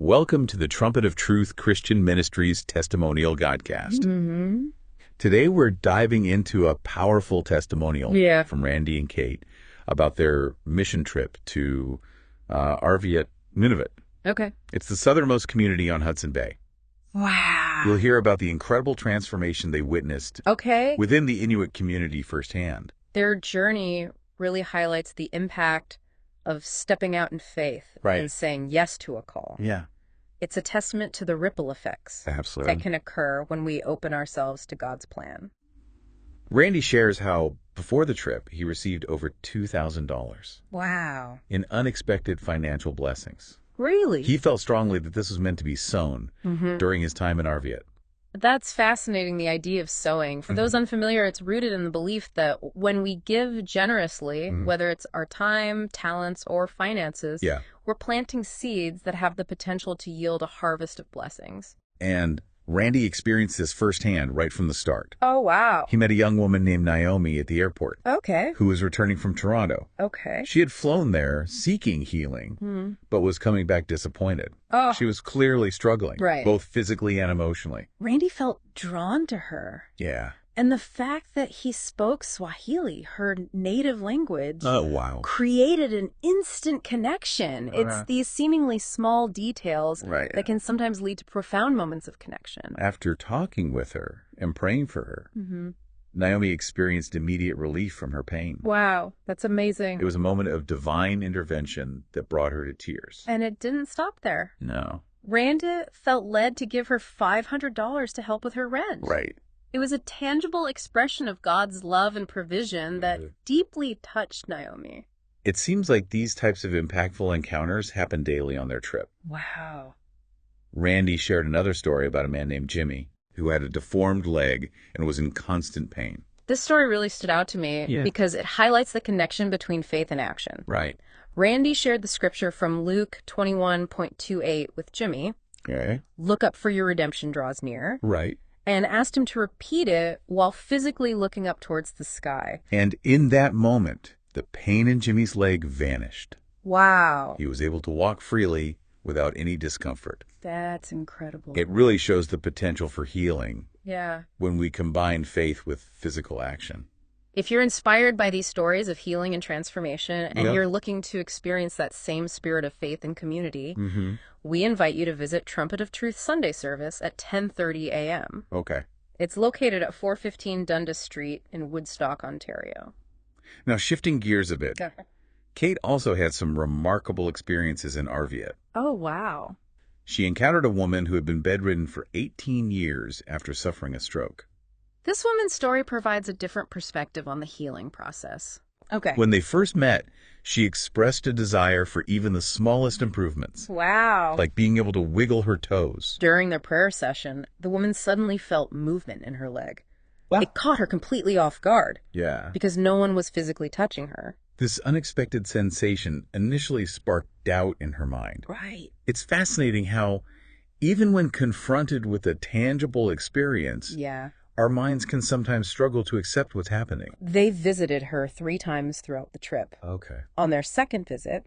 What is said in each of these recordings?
Welcome to the Trumpet of Truth Christian Ministries Testimonial Godcast. Mm-hmm. Today we're diving into a powerful testimonial from Randy and Kate about their mission trip to Arviat, Nunavut. Okay. It's the southernmost community on Hudson Bay. Wow. We'll hear about the incredible transformation they witnessed within the Inuit community firsthand. Their journey really highlights the impact of stepping out in faith and saying yes to a call. Yeah. It's a testament to the ripple effects that can occur when we open ourselves to God's plan. Randy shares how, before the trip, he received over $2,000 Wow. in unexpected financial blessings. Really? He felt strongly that this was meant to be sown during his time in Arviat. That's fascinating, the idea of sowing. For those unfamiliar, it's rooted in the belief that when we give generously, whether it's our time, talents, or finances, we're planting seeds that have the potential to yield a harvest of blessings. And Randy experienced this firsthand right from the start. Oh, wow. He met a young woman named Naomi at the airport. Okay. Who was returning from Toronto. Okay. She had flown there seeking healing, but was coming back disappointed. Oh. She was clearly struggling, both physically and emotionally. Randy felt drawn to her. Yeah. And the fact that he spoke Swahili, her native language, created an instant connection. It's these seemingly small details that can sometimes lead to profound moments of connection. After talking with her and praying for her, Naomi experienced immediate relief from her pain. Wow, that's amazing. It was a moment of divine intervention that brought her to tears. And it didn't stop there. No. Randy felt led to give her $500 to help with her rent. Right. It was a tangible expression of God's love and provision that deeply touched Naomi. It seems like these types of impactful encounters happen daily on their trip. Wow. Randy shared another story about a man named Jimmy who had a deformed leg and was in constant pain. This story really stood out to me because it highlights the connection between faith and action. Right. Randy shared the scripture from Luke 21:28 with Jimmy. Okay. Look up, for your redemption draws near. Right. And asked him to repeat it while physically looking up towards the sky. And in that moment, the pain in Jimmy's leg vanished. Wow. He was able to walk freely without any discomfort. That's incredible. It really shows the potential for healing. Yeah. When we combine faith with physical action. If you're inspired by these stories of healing and transformation, and you're looking to experience that same spirit of faith and community, we invite you to visit Trumpet of Truth Sunday service at 10:30 a.m. Okay. It's located at 415 Dundas St in Woodstock, Ontario. Now, shifting gears a bit, Kate also had some remarkable experiences in Arviat. Oh, wow. She encountered a woman who had been bedridden for 18 years after suffering a stroke. This woman's story provides a different perspective on the healing process. Okay. When they first met, she expressed a desire for even the smallest improvements. Wow. Like being able to wiggle her toes. During their prayer session, the woman suddenly felt movement in her leg. Wow. It caught her completely off guard. Yeah. Because no one was physically touching her. This unexpected sensation initially sparked doubt in her mind. Right. It's fascinating how, even when confronted with a tangible experience, our minds can sometimes struggle to accept what's happening. They visited her 3 times throughout the trip. Okay. On their second visit,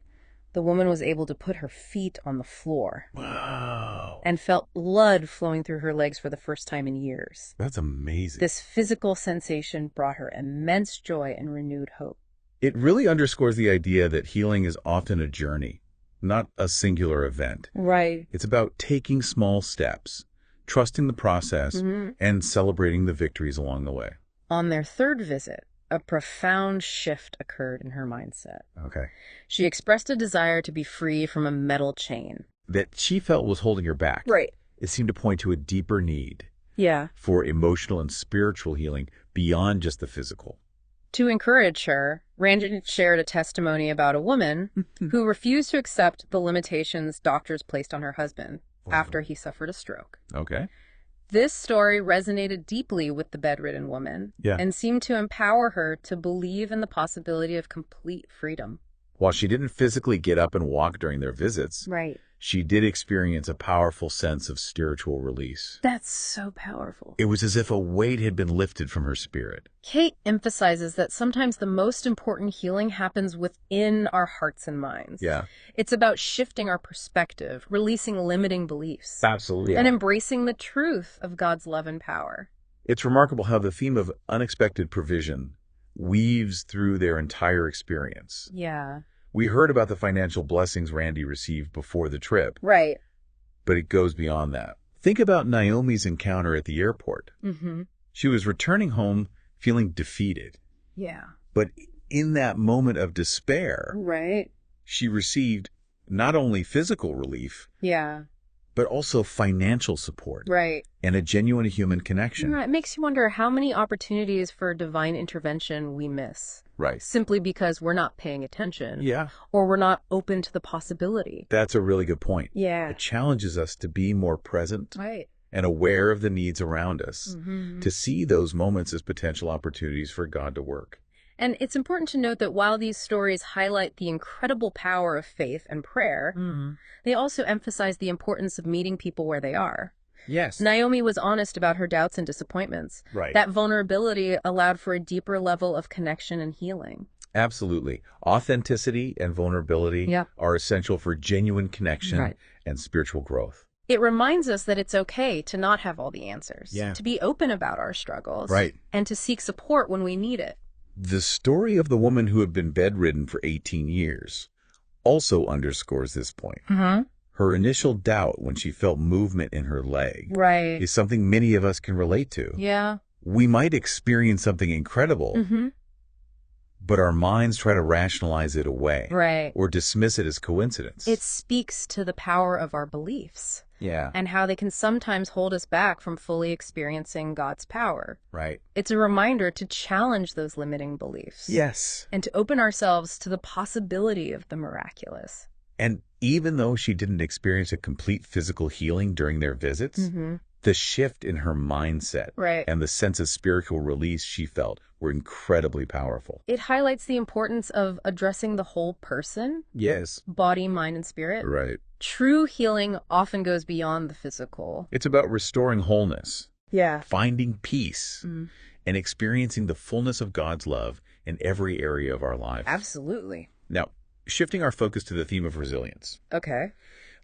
the woman was able to put her feet on the floor. Wow. And felt blood flowing through her legs for the first time in years. That's amazing. This physical sensation brought her immense joy and renewed hope. It really underscores the idea that healing is often a journey, not a singular event. Right. It's about taking small steps, trusting the process, and celebrating the victories along the way. On their third visit, a profound shift occurred in her mindset. Okay. She expressed a desire to be free from a metal chain that she felt was holding her back. Right. It seemed to point to a deeper need for emotional and spiritual healing beyond just the physical. To encourage her, Randy shared a testimony about a woman who refused to accept the limitations doctors placed on her husband after he suffered a stroke. Okay. This story resonated deeply with the bedridden woman and seemed to empower her to believe in the possibility of complete freedom. While she didn't physically get up and walk during their visits, she did experience a powerful sense of spiritual release. That's so powerful. It was as if a weight had been lifted from her spirit. Kate emphasizes that sometimes the most important healing happens within our hearts and minds. Yeah. It's about shifting our perspective, releasing limiting beliefs. Absolutely. And embracing the truth of God's love and power. It's remarkable how the theme of unexpected provision weaves through their entire experience. Yeah. We heard about the financial blessings Randy received before the trip. Right. But it goes beyond that. Think about Naomi's encounter at the airport. Mm-hmm. She was returning home feeling defeated. Yeah. But in that moment of despair, right, she received not only physical relief, yeah, but also financial support. Right. And a genuine human connection. It makes you wonder how many opportunities for divine intervention we miss. Right. Simply because we're not paying attention. Yeah. Or we're not open to the possibility. That's a really good point. Yeah. It challenges us to be more present. Right. And aware of the needs around us, to see those moments as potential opportunities for God to work. And it's important to note that while these stories highlight the incredible power of faith and prayer, they also emphasize the importance of meeting people where they are. Yes. Naomi was honest about her doubts and disappointments. Right. That vulnerability allowed for a deeper level of connection and healing. Absolutely. Authenticity and vulnerability are essential for genuine connection and spiritual growth. It reminds us that it's okay to not have all the answers, to be open about our struggles, and to seek support when we need it. The story of the woman who had been bedridden for 18 years also underscores this point. Her initial doubt when she felt movement in her leg is something many of us can relate to. Yeah. We might experience something incredible, but our minds try to rationalize it away or dismiss it as coincidence. It speaks to the power of our beliefs. Yeah. And how they can sometimes hold us back from fully experiencing God's power. Right. It's a reminder to challenge those limiting beliefs. Yes. And to open ourselves to the possibility of the miraculous. And even though she didn't experience a complete physical healing during their visits, the shift in her mindset and the sense of spiritual release she felt were incredibly powerful. It highlights the importance of addressing the whole person. Yes. Body, mind, and spirit. Right. True healing often goes beyond the physical. It's about restoring wholeness. Yeah. Finding peace. And experiencing the fullness of God's love in every area of our lives. Absolutely. Now, shifting our focus to the theme of resilience. Okay.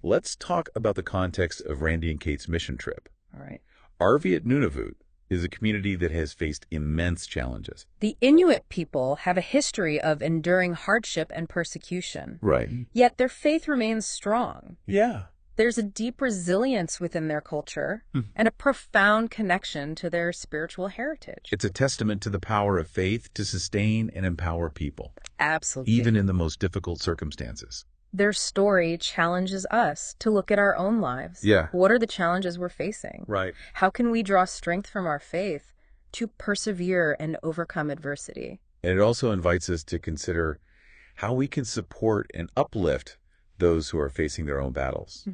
Let's talk about the context of Randy and Kate's mission trip. All right. Arviat, Nunavut is a community that has faced immense challenges. The Inuit people have a history of enduring hardship and persecution. Right. Yet their faith remains strong. Yeah. There's a deep resilience within their culture and a profound connection to their spiritual heritage. It's a testament to the power of faith to sustain and empower people. Absolutely. Even in the most difficult circumstances. Their story challenges us to look at our own lives. Yeah. What are the challenges we're facing? Right. How can we draw strength from our faith to persevere and overcome adversity? And it also invites us to consider how we can support and uplift those who are facing their own battles.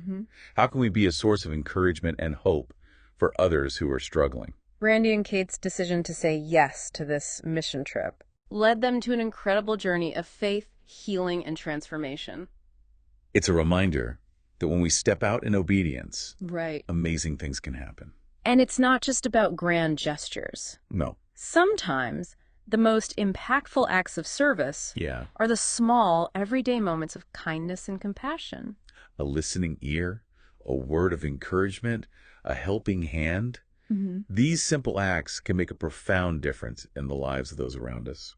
How can we be a source of encouragement and hope for others who are struggling? Randy and Kate's decision to say yes to this mission trip led them to an incredible journey of faith, healing, and transformation. It's a reminder that when we step out in obedience, right, amazing things can happen. And it's not just about grand gestures. No. Sometimes the most impactful acts of service are the small, everyday moments of kindness and compassion. A listening ear, a word of encouragement, a helping hand. These simple acts can make a profound difference in the lives of those around us.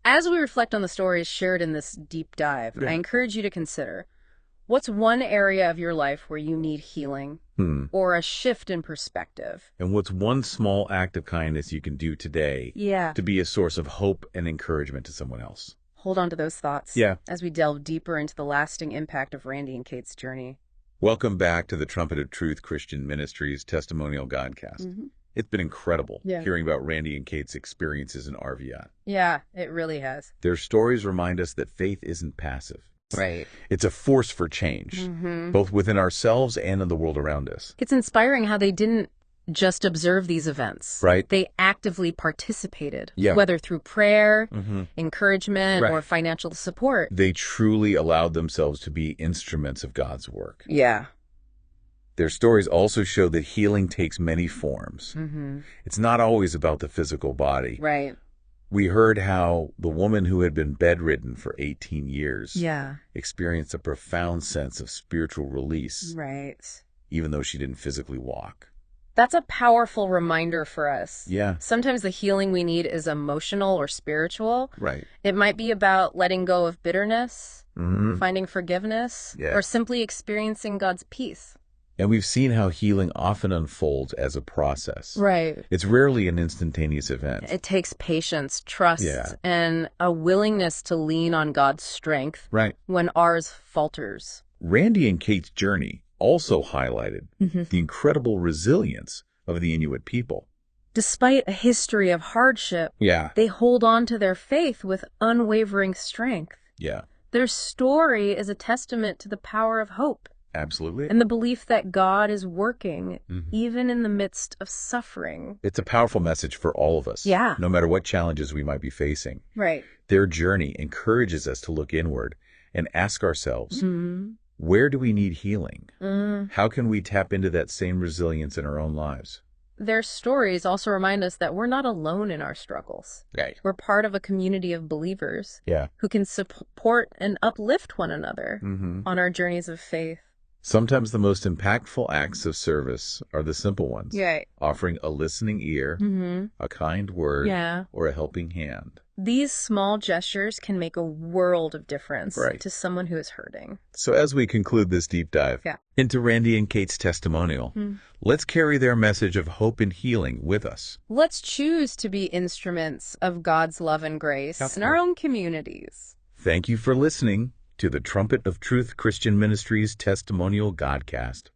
As we reflect on the stories shared in this deep dive, I encourage you to consider, what's one area of your life where you need healing or a shift in perspective? And what's one small act of kindness you can do today to be a source of hope and encouragement to someone else? Hold on to those thoughts as we delve deeper into the lasting impact of Randy and Kate's journey. Welcome back to the Trumpet of Truth Christian Ministries Testimonial Godcast. It's been incredible hearing about Randy and Kate's experiences in Arviat. Yeah, it really has. Their stories remind us that faith isn't passive. Right. It's a force for change, both within ourselves and in the world around us. It's inspiring how they didn't just observe these events. Right. They actively participated, whether through prayer, encouragement, or financial support. They truly allowed themselves to be instruments of God's work. Yeah. Their stories also show that healing takes many forms. It's not always about the physical body. Right. We heard how the woman who had been bedridden for 18 years experienced a profound sense of spiritual release. Right. Even though she didn't physically walk. That's a powerful reminder for us. Yeah. Sometimes the healing we need is emotional or spiritual. Right. It might be about letting go of bitterness, finding forgiveness, or simply experiencing God's peace. And we've seen how healing often unfolds as a process. Right. It's rarely an instantaneous event. It takes patience, trust, and a willingness to lean on God's strength when ours falters. Randy and Kate's journey also highlighted the incredible resilience of the Inuit people. Despite a history of hardship, they hold on to their faith with unwavering strength. Yeah. Their story is a testament to the power of hope. Absolutely. And the belief that God is working even in the midst of suffering. It's a powerful message for all of us. Yeah. No matter what challenges we might be facing. Right. Their journey encourages us to look inward and ask ourselves, where do we need healing? How can we tap into that same resilience in our own lives? Their stories also remind us that we're not alone in our struggles. Right. We're part of a community of believers who can support and uplift one another on our journeys of faith. Sometimes the most impactful acts of service are the simple ones. Offering a listening ear, a kind word, or a helping hand. These small gestures can make a world of difference to someone who is hurting. So as we conclude this deep dive into Randy and Kate's testimonial, let's carry their message of hope and healing with us. Let's choose to be instruments of God's love and grace in our own communities. Thank you for listening to the Trumpet of Truth Christian Ministries Testimonial Godcast.